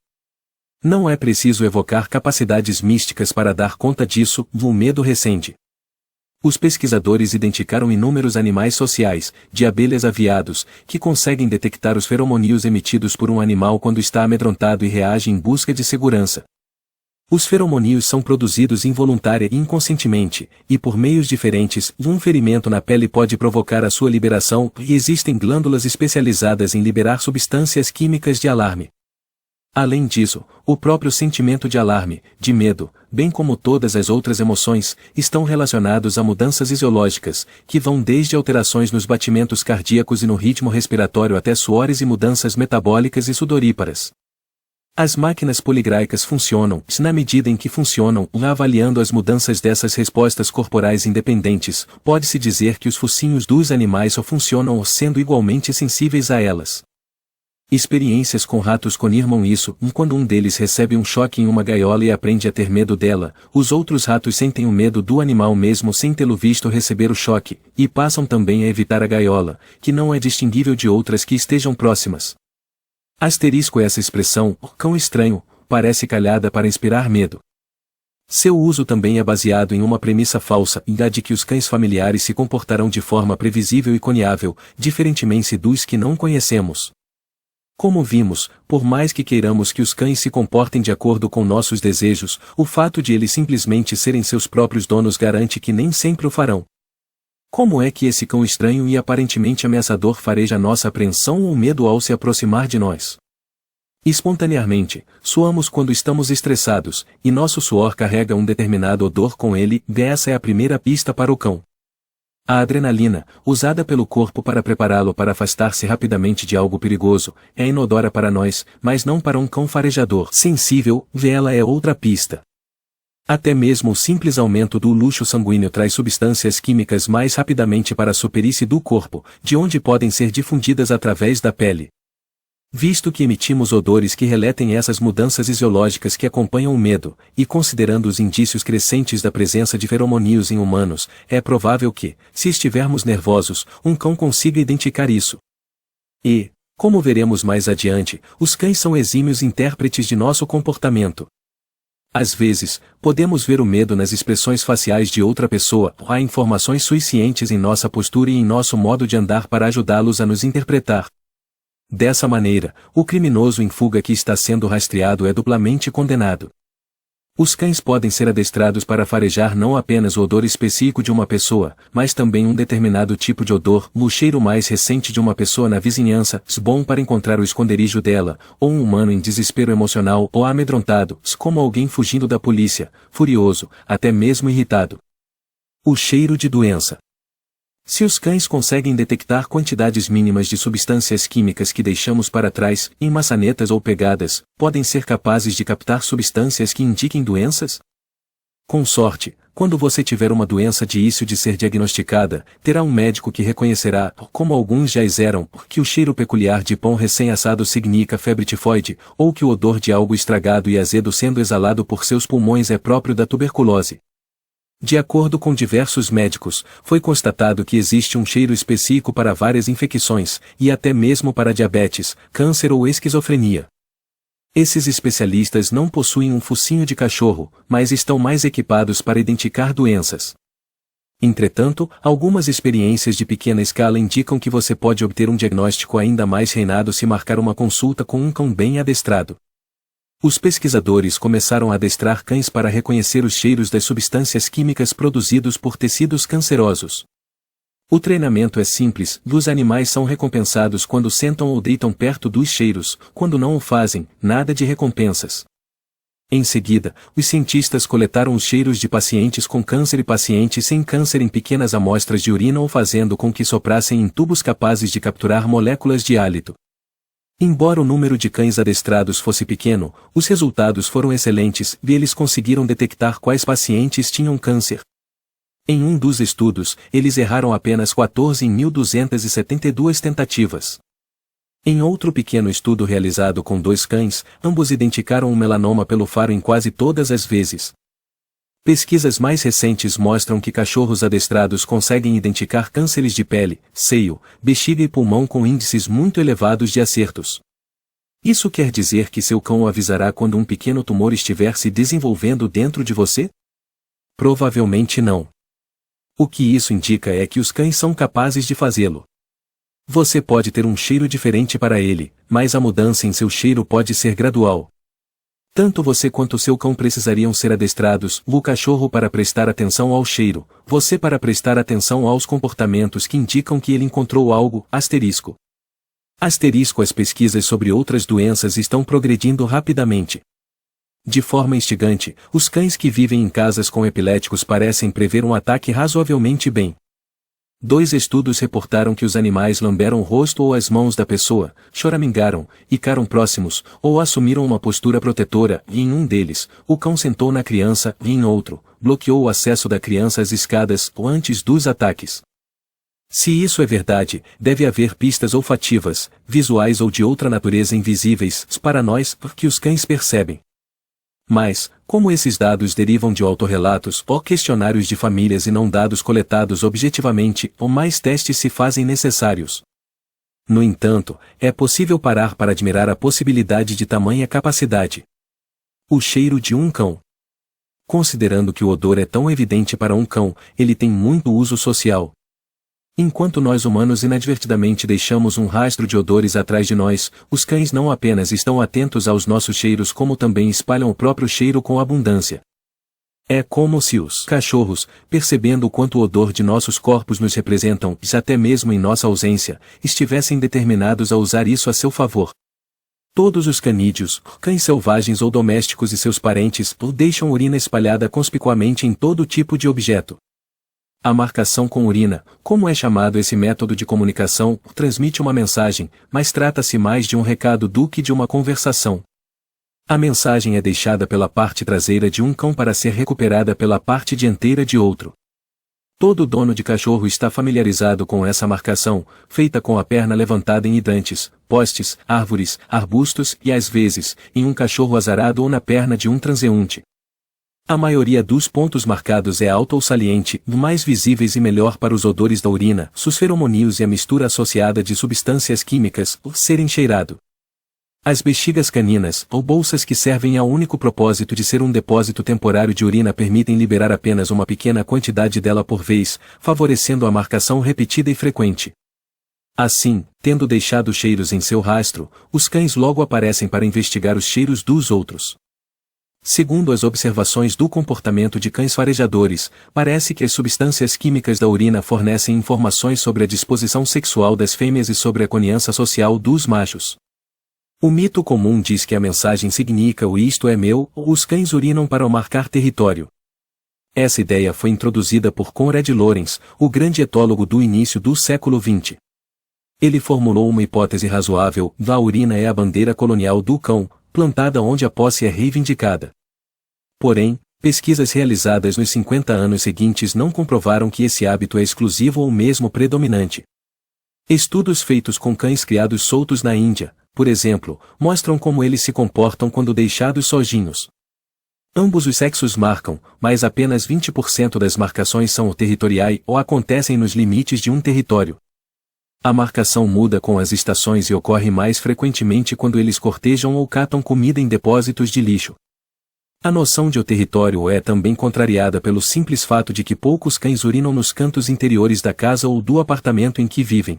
Não é preciso evocar capacidades místicas para dar conta disso, o medo recende. Os pesquisadores identificaram inúmeros animais sociais, de abelhas a veados, que conseguem detectar os feromônios emitidos por um animal quando está amedrontado e reage em busca de segurança. Os feromônios são produzidos involuntária e inconscientemente, e por meios diferentes, um ferimento na pele pode provocar a sua liberação, e existem glândulas especializadas em liberar substâncias químicas de alarme. Além disso, o próprio sentimento de alarme, de medo, bem como todas as outras emoções, estão relacionados a mudanças fisiológicas, que vão desde alterações nos batimentos cardíacos e no ritmo respiratório até suores e mudanças metabólicas e sudoríparas. As máquinas poligraicas funcionam, na medida em que funcionam, avaliando as mudanças dessas respostas corporais independentes, pode-se dizer que os focinhos dos animais só funcionam sendo igualmente sensíveis a elas. Experiências com ratos confirmam isso, quando um deles recebe um choque em uma gaiola e aprende a ter medo dela, os outros ratos sentem o medo do animal mesmo sem tê-lo visto receber o choque, e passam também a evitar a gaiola, que não é distinguível de outras que estejam próximas. Essa expressão, cão estranho, parece calhada para inspirar medo. Seu uso também é baseado em uma premissa falsa, a de que os cães familiares se comportarão de forma previsível e confiável, diferentemente dos que não conhecemos. Como vimos, por mais que queiramos que os cães se comportem de acordo com nossos desejos, o fato de eles simplesmente serem seus próprios donos garante que nem sempre o farão. Como é que esse cão estranho e aparentemente ameaçador fareja nossa apreensão ou medo ao se aproximar de nós? Espontaneamente, suamos quando estamos estressados, e nosso suor carrega um determinado odor com ele, e essa é a primeira pista para o cão. A adrenalina, usada pelo corpo para prepará-lo para afastar-se rapidamente de algo perigoso, é inodora para nós, mas não para um cão farejador sensível, ela é outra pista. Até mesmo o simples aumento do luxo sanguíneo traz substâncias químicas mais rapidamente para a superfície do corpo, de onde podem ser difundidas através da pele. Visto que emitimos odores que relatem essas mudanças fisiológicas que acompanham o medo, e considerando os indícios crescentes da presença de feromônios em humanos, é provável que, se estivermos nervosos, um cão consiga identificar isso. E, como veremos mais adiante, os cães são exímios intérpretes de nosso comportamento. Às vezes, podemos ver o medo nas expressões faciais de outra pessoa, ou há informações suficientes em nossa postura e em nosso modo de andar para ajudá-los a nos interpretar. Dessa maneira, o criminoso em fuga que está sendo rastreado é duplamente condenado. Os cães podem ser adestrados para farejar não apenas o odor específico de uma pessoa, mas também um determinado tipo de odor, o cheiro mais recente de uma pessoa na vizinhança, bom para encontrar o esconderijo dela, ou um humano em desespero emocional ou amedrontado, como alguém fugindo da polícia, furioso, até mesmo irritado. O cheiro de doença. Se os cães conseguem detectar quantidades mínimas de substâncias químicas que deixamos para trás, em maçanetas ou pegadas, podem ser capazes de captar substâncias que indiquem doenças? Com sorte, quando você tiver uma doença difícil de ser diagnosticada, terá um médico que reconhecerá, como alguns já fizeram, que o cheiro peculiar de pão recém-assado significa febre tifoide, ou que o odor de algo estragado e azedo sendo exalado por seus pulmões é próprio da tuberculose. De acordo com diversos médicos, foi constatado que existe um cheiro específico para várias infecções, e até mesmo para diabetes, câncer ou esquizofrenia. Esses especialistas não possuem um focinho de cachorro, mas estão mais equipados para identificar doenças. Entretanto, algumas experiências de pequena escala indicam que você pode obter um diagnóstico ainda mais reinado se marcar uma consulta com um cão bem adestrado. Os pesquisadores começaram a adestrar cães para reconhecer os cheiros das substâncias químicas produzidos por tecidos cancerosos. O treinamento é simples, os animais são recompensados quando sentam ou deitam perto dos cheiros, quando não o fazem, nada de recompensas. Em seguida, os cientistas coletaram os cheiros de pacientes com câncer e pacientes sem câncer em pequenas amostras de urina ou fazendo com que soprassem em tubos capazes de capturar moléculas de hálito. Embora o número de cães adestrados fosse pequeno, os resultados foram excelentes e eles conseguiram detectar quais pacientes tinham câncer. Em um dos estudos, eles erraram apenas 14 em 1.272 tentativas. Em outro pequeno estudo realizado com 2 cães, ambos identificaram um melanoma pelo faro em quase todas as vezes. Pesquisas mais recentes mostram que cachorros adestrados conseguem identificar cânceres de pele, seio, bexiga e pulmão com índices muito elevados de acertos. Isso quer dizer que seu cão o avisará quando um pequeno tumor estiver se desenvolvendo dentro de você? Provavelmente não. O que isso indica é que os cães são capazes de fazê-lo. Você pode ter um cheiro diferente para ele, mas a mudança em seu cheiro pode ser gradual. Tanto você quanto seu cão precisariam ser adestrados, o cachorro para prestar atenção ao cheiro, você para prestar atenção aos comportamentos que indicam que ele encontrou algo, asterisco. As pesquisas sobre outras doenças estão progredindo rapidamente. De forma instigante, os cães que vivem em casas com epiléticos parecem prever um ataque razoavelmente bem. 2 estudos reportaram que os animais lamberam o rosto ou as mãos da pessoa, choramingaram, ficaram próximos, ou assumiram uma postura protetora, e em um deles, o cão sentou na criança, e em outro, bloqueou o acesso da criança às escadas, ou antes dos ataques. Se isso é verdade, deve haver pistas olfativas, visuais ou de outra natureza invisíveis, para nós, que os cães percebem. Mas, como esses dados derivam de autorrelatos ou questionários de famílias e não dados coletados objetivamente, ou mais testes se fazem necessários. No entanto, é possível parar para admirar a possibilidade de tamanha capacidade. O cheiro de um cão. Considerando que o odor é tão evidente para um cão, ele tem muito uso social. Enquanto nós humanos inadvertidamente deixamos um rastro de odores atrás de nós, os cães não apenas estão atentos aos nossos cheiros como também espalham o próprio cheiro com abundância. É como se os cachorros, percebendo o quanto o odor de nossos corpos nos representam, até mesmo em nossa ausência, estivessem determinados a usar isso a seu favor. Todos os canídeos, cães selvagens ou domésticos e seus parentes, deixam urina espalhada conspicuamente em todo tipo de objeto. A marcação com urina, como é chamado esse método de comunicação, transmite uma mensagem, mas trata-se mais de um recado do que de uma conversação. A mensagem é deixada pela parte traseira de um cão para ser recuperada pela parte dianteira de outro. Todo dono de cachorro está familiarizado com essa marcação, feita com a perna levantada em hidrantes, postes, árvores, arbustos e às vezes, em um cachorro azarado ou na perna de um transeunte. A maioria dos pontos marcados é alta ou saliente, mais visíveis e melhor para os odores da urina, os feromônios e a mistura associada de substâncias químicas, ou serem cheirado. As bexigas caninas, ou bolsas que servem ao único propósito de ser um depósito temporário de urina permitem liberar apenas uma pequena quantidade dela por vez, favorecendo a marcação repetida e frequente. Assim, tendo deixado cheiros em seu rastro, os cães logo aparecem para investigar os cheiros dos outros. Segundo as observações do comportamento de cães farejadores, parece que as substâncias químicas da urina fornecem informações sobre a disposição sexual das fêmeas e sobre a confiança social dos machos. O mito comum diz que a mensagem significa o isto é meu, ou os cães urinam para marcar território. Essa ideia foi introduzida por Conrad Lorenz, o grande etólogo do início do século XX. Ele formulou uma hipótese razoável: a urina é a bandeira colonial do cão, plantada onde a posse é reivindicada. Porém, pesquisas realizadas nos 50 anos seguintes não comprovaram que esse hábito é exclusivo ou mesmo predominante. Estudos feitos com cães criados soltos na Índia, por exemplo, mostram como eles se comportam quando deixados sozinhos. Ambos os sexos marcam, mas apenas 20% das marcações são territoriais ou acontecem nos limites de um território. A marcação muda com as estações e ocorre mais frequentemente quando eles cortejam ou catam comida em depósitos de lixo. A noção de o território é também contrariada pelo simples fato de que poucos cães urinam nos cantos interiores da casa ou do apartamento em que vivem.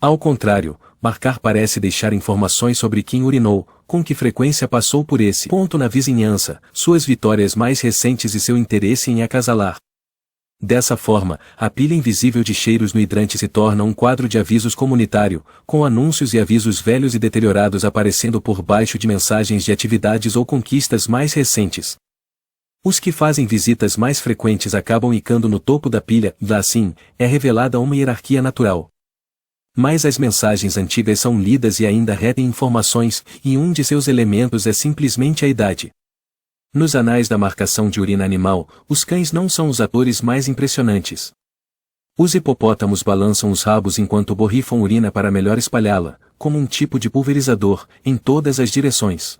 Ao contrário, marcar parece deixar informações sobre quem urinou, com que frequência passou por esse ponto na vizinhança, suas vitórias mais recentes e seu interesse em acasalar. Dessa forma, a pilha invisível de cheiros no hidrante se torna um quadro de avisos comunitário, com anúncios e avisos velhos e deteriorados aparecendo por baixo de mensagens de atividades ou conquistas mais recentes. Os que fazem visitas mais frequentes acabam icando no topo da pilha, assim, é revelada uma hierarquia natural. Mas as mensagens antigas são lidas e ainda retêm informações, e um de seus elementos é simplesmente a idade. Nos anais da marcação de urina animal, os cães não são os atores mais impressionantes. Os hipopótamos balançam os rabos enquanto borrifam urina para melhor espalhá-la, como um tipo de pulverizador, em todas as direções.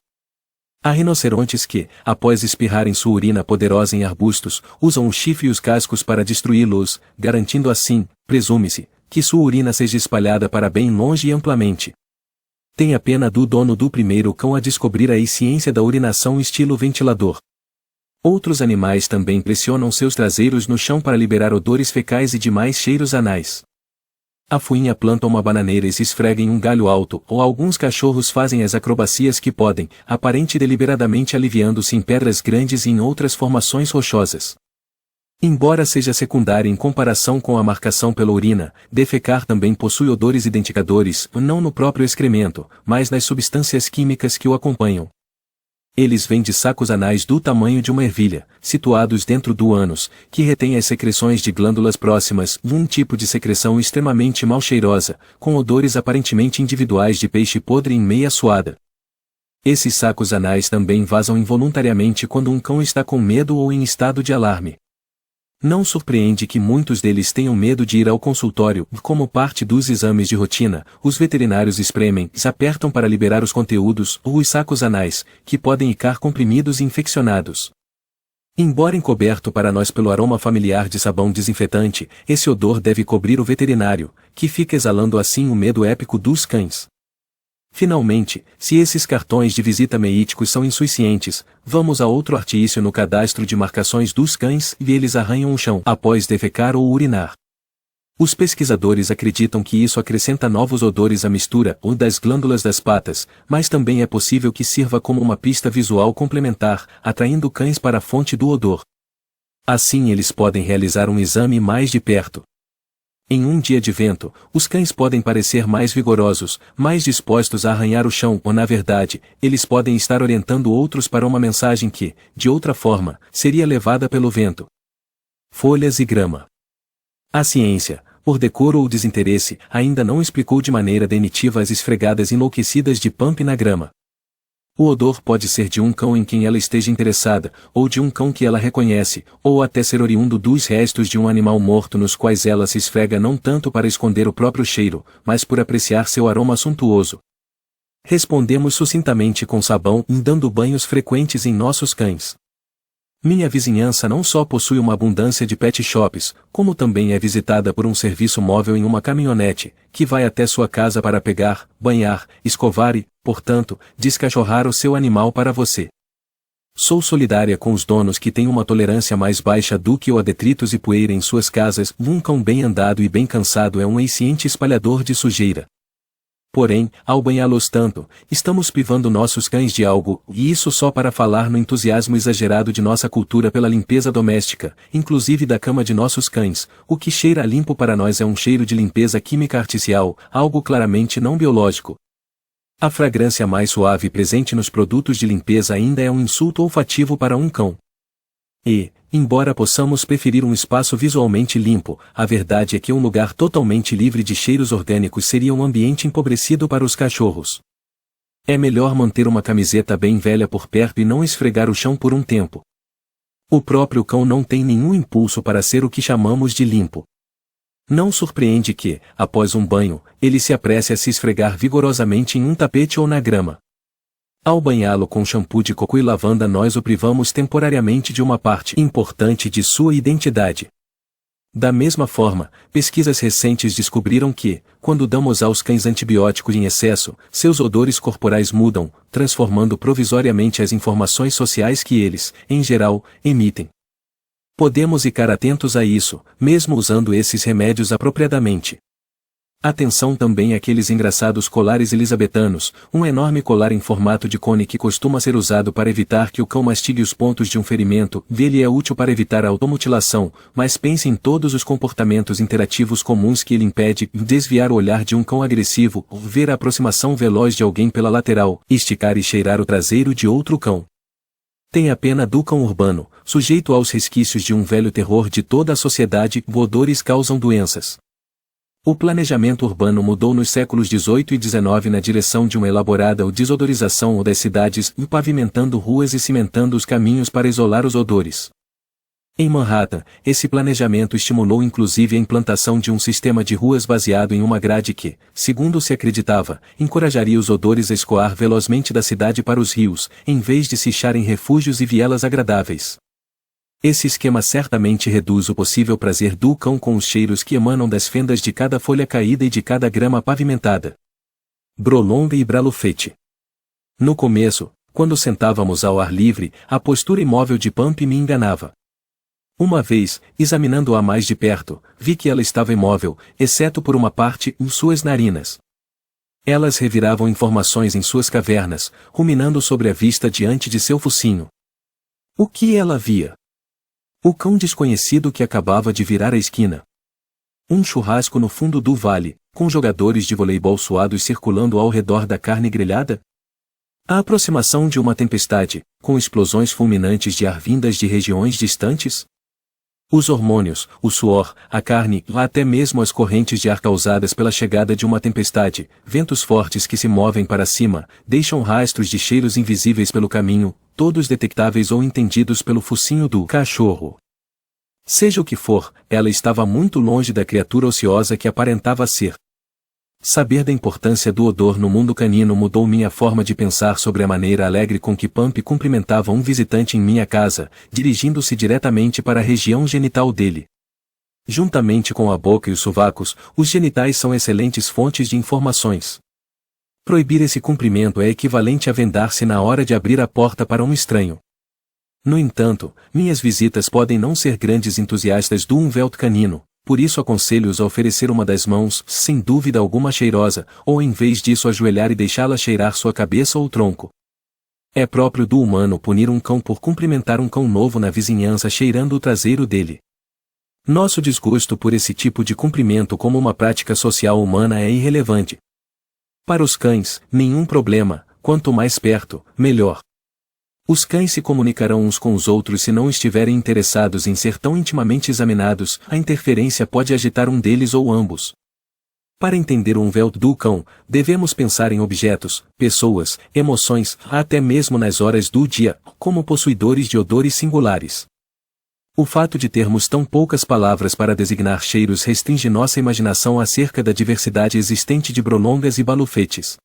Há rinocerontes que, após espirrarem sua urina poderosa em arbustos, usam o chifre e os cascos para destruí-los, garantindo assim, presume-se, que sua urina seja espalhada para bem longe e amplamente. Tenha pena do dono do primeiro cão a descobrir a ciência da urinação estilo ventilador. Outros animais também pressionam seus traseiros no chão para liberar odores fecais e demais cheiros anais. A fuinha planta uma bananeira e se esfrega em um galho alto, ou alguns cachorros fazem as acrobacias que podem, aparente deliberadamente aliviando-se em pedras grandes e em outras formações rochosas. Embora seja secundária em comparação com a marcação pela urina, defecar também possui odores identificadores, não no próprio excremento, mas nas substâncias químicas que o acompanham. Eles vêm de sacos anais do tamanho de uma ervilha, situados dentro do ânus, que retém as secreções de glândulas próximas, um tipo de secreção extremamente mal cheirosa, com odores aparentemente individuais de peixe podre em meia suada. Esses sacos anais também vazam involuntariamente quando um cão está com medo ou em estado de alarme. Não surpreende que muitos deles tenham medo de ir ao consultório, como parte dos exames de rotina, os veterinários espremem, apertam para liberar os conteúdos, ou os sacos anais, que podem ficar comprimidos e infeccionados. Embora encoberto para nós pelo aroma familiar de sabão desinfetante, esse odor deve cobrir o veterinário, que fica exalando assim o medo épico dos cães. Finalmente, se esses cartões de visita meíticos são insuficientes, vamos a outro artifício no cadastro de marcações dos cães e eles arranham o chão após defecar ou urinar. Os pesquisadores acreditam que isso acrescenta novos odores à mistura ou das glândulas das patas, mas também é possível que sirva como uma pista visual complementar, atraindo cães para a fonte do odor. Assim eles podem realizar um exame mais de perto. Em um dia de vento, os cães podem parecer mais vigorosos, mais dispostos a arranhar o chão ou, na verdade, eles podem estar orientando outros para uma mensagem que, de outra forma, seria levada pelo vento. Folhas e grama. A ciência, por decoro ou desinteresse, ainda não explicou de maneira definitiva as esfregadas enlouquecidas de Pump na grama. O odor pode ser de um cão em quem ela esteja interessada, ou de um cão que ela reconhece, ou até ser oriundo dos restos de um animal morto nos quais ela se esfrega não tanto para esconder o próprio cheiro, mas por apreciar seu aroma suntuoso. Respondemos sucintamente com sabão e dando banhos frequentes em nossos cães. Minha vizinhança não só possui uma abundância de pet shops, como também é visitada por um serviço móvel em uma caminhonete, que vai até sua casa para pegar, banhar, escovar e, portanto, descachorrar o seu animal para você. Sou solidária com os donos que têm uma tolerância mais baixa do que o a detritos e poeira em suas casas. Um cão bem andado e bem cansado é um eficiente espalhador de sujeira. Porém, ao banhá-los tanto, estamos privando nossos cães de algo, e isso só para falar no entusiasmo exagerado de nossa cultura pela limpeza doméstica, inclusive da cama de nossos cães. O que cheira a limpo para nós é um cheiro de limpeza química artificial, algo claramente não biológico. A fragrância mais suave presente nos produtos de limpeza ainda é um insulto olfativo para um cão. E, embora possamos preferir um espaço visualmente limpo, a verdade é que um lugar totalmente livre de cheiros orgânicos seria um ambiente empobrecido para os cachorros. É melhor manter uma camiseta bem velha por perto e não esfregar o chão por um tempo. O próprio cão não tem nenhum impulso para ser o que chamamos de limpo. Não surpreende que, após um banho, ele se apresse a se esfregar vigorosamente em um tapete ou na grama. Ao banhá-lo com shampoo de coco e lavanda nós o privamos temporariamente de uma parte importante de sua identidade. Da mesma forma, pesquisas recentes descobriram que, quando damos aos cães antibióticos em excesso, seus odores corporais mudam, transformando provisoriamente as informações sociais que eles, em geral, emitem. Podemos ficar atentos a isso, mesmo usando esses remédios apropriadamente. Atenção também àqueles engraçados colares elisabetanos, um enorme colar em formato de cone que costuma ser usado para evitar que o cão mastigue os pontos de um ferimento. Ele é útil para evitar a automutilação, mas pense em todos os comportamentos interativos comuns que ele impede: desviar o olhar de um cão agressivo, ver a aproximação veloz de alguém pela lateral, esticar e cheirar o traseiro de outro cão. Tenha pena do cão urbano, sujeito aos resquícios de um velho terror de toda a sociedade: odores causam doenças. O planejamento urbano mudou nos séculos XVIII e XIX na direção de uma elaborada desodorização das cidades, pavimentando ruas e cimentando os caminhos para isolar os odores. Em Manhattan, esse planejamento estimulou inclusive a implantação de um sistema de ruas baseado em uma grade que, segundo se acreditava, encorajaria os odores a escoar velozmente da cidade para os rios, em vez de se icharem refúgios e vielas agradáveis. Esse esquema certamente reduz o possível prazer do cão com os cheiros que emanam das fendas de cada folha caída e de cada grama pavimentada. Brolonga e Bralufete. No começo, quando sentávamos ao ar livre, a postura imóvel de Pump me enganava. Uma vez, examinando-a mais de perto, vi que ela estava imóvel, exceto por uma parte, em suas narinas. Elas reviravam informações em suas cavernas, ruminando sobre a vista diante de seu focinho. O que ela via? O cão desconhecido que acabava de virar a esquina. Um churrasco no fundo do vale, com jogadores de voleibol suados circulando ao redor da carne grelhada? A aproximação de uma tempestade, com explosões fulminantes de ar vindas de regiões distantes? Os hormônios, o suor, a carne, até mesmo as correntes de ar causadas pela chegada de uma tempestade, ventos fortes que se movem para cima, deixam rastros de cheiros invisíveis pelo caminho, todos detectáveis ou entendidos pelo focinho do cachorro. Seja o que for, ela estava muito longe da criatura ociosa que aparentava ser. Saber da importância do odor no mundo canino mudou minha forma de pensar sobre a maneira alegre com que Pump cumprimentava um visitante em minha casa, dirigindo-se diretamente para a região genital dele. Juntamente com a boca e os sovacos, os genitais são excelentes fontes de informações. Proibir esse cumprimento é equivalente a vendar-se na hora de abrir a porta para um estranho. No entanto, minhas visitas podem não ser grandes entusiastas do Umvelt canino, por isso aconselho-os a oferecer uma das mãos, sem dúvida alguma cheirosa, ou em vez disso ajoelhar e deixá-la cheirar sua cabeça ou tronco. É próprio do humano punir um cão por cumprimentar um cão novo na vizinhança cheirando o traseiro dele. Nosso desgosto por esse tipo de cumprimento como uma prática social humana é irrelevante. Para os cães, nenhum problema, quanto mais perto, melhor. Os cães se comunicarão uns com os outros se não estiverem interessados em ser tão intimamente examinados, a interferência pode agitar um deles ou ambos. Para entender um véu do cão, devemos pensar em objetos, pessoas, emoções, até mesmo nas horas do dia, como possuidores de odores singulares. O fato de termos tão poucas palavras para designar cheiros restringe nossa imaginação acerca da diversidade existente de brolongas e balufetes.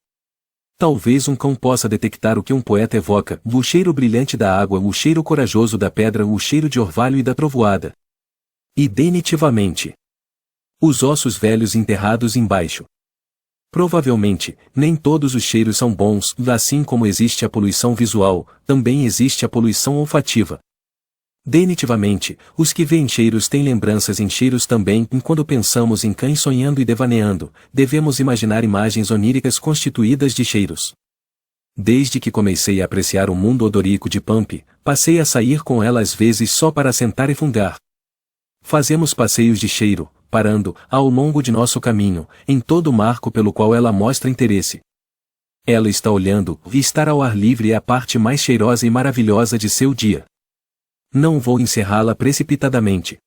Talvez um cão possa detectar o que um poeta evoca, o cheiro brilhante da água, o cheiro corajoso da pedra, o cheiro de orvalho e da trovoada. E definitivamente, os ossos velhos enterrados embaixo. Provavelmente, nem todos os cheiros são bons, assim como existe a poluição visual, também existe a poluição olfativa. Definitivamente, os que veem cheiros têm lembranças em cheiros também, e quando pensamos em cães sonhando e devaneando, devemos imaginar imagens oníricas constituídas de cheiros. Desde que comecei a apreciar o mundo odorífico de Pampi, passei a sair com ela às vezes só para sentar e fungar. Fazemos passeios de cheiro, parando, ao longo de nosso caminho, em todo o marco pelo qual ela mostra interesse. Ela está olhando, e estar ao ar livre é a parte mais cheirosa e maravilhosa de seu dia. Não vou encerrá-la precipitadamente.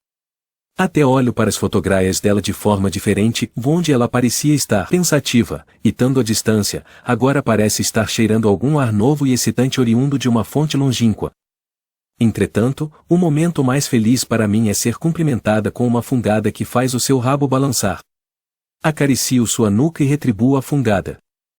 Até olho para as fotografias dela de forma diferente, onde ela parecia estar pensativa, e estando à distância, agora parece estar cheirando algum ar novo e excitante oriundo de uma fonte longínqua. Entretanto, o momento mais feliz para mim é ser cumprimentada com uma fungada que faz o seu rabo balançar. Acaricio sua nuca e retribuo a fungada.